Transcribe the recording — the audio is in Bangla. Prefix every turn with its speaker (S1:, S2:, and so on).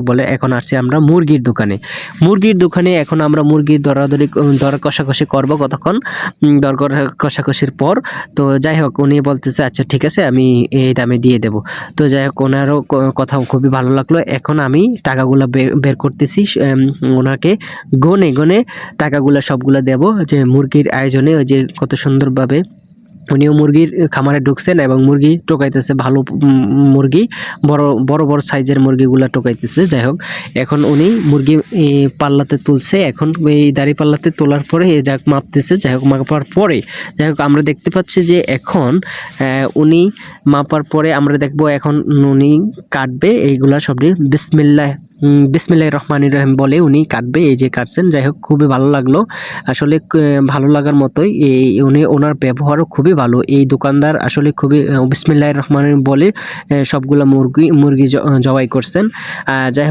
S1: বলে এখন আসছি আমরা মুরগির দোকানে। এখন আমরা মুরগির দর কষাকষি করব কতক্ষণ, দর কষাকষির পর তো যাই হোক উনি বলতেছে আচ্ছা ঠিক আছে আমি এই দামে দিয়ে দেব। তো যাই হোক ওনারও কথা খুবই ভালো লাগলো। এখন আমি টাকাগুলো বের করতেছি, ওনাকে গনে টাকাগুলো সবগুলো দেব, যে মুরগির আয়োজনে ওই যে কত সুন্দরভাবে উনিও মুরগির খামারে ঢুকছেন এবং মুরগি টোকাইতেছে, ভালো মুরগি, বড় সাইজের মুরগিগুলা টোকাইতেছে। যাই হোক এখন উনি মুরগি পাল্লাতে তুলছে। এখন এই দাড়ি পাল্লাতে তোলার পরে যাক মাপতেছে। যাই হোক মাপার পরে যাই হোক আমরা দেখতে পাচ্ছি যে এখন উনি মাপার পরে আমরা দেখব এখন উনি কাটবে এইগুলা সবই বিসমিল্লাহির রহমানির রহিম বলে উনি কাটবে। এই যে কাটছেন, যাই হোক খুবই ভালো লাগলো। আসলে ভালো লাগার মতোই ওনার ব্যবহারও খুবই ভালো। এই দোকানদার আসলে খুবই বিসমিল্লাহির রহমানির বলে সবগুলা মুরগি জবাই করছেন। যাই হোক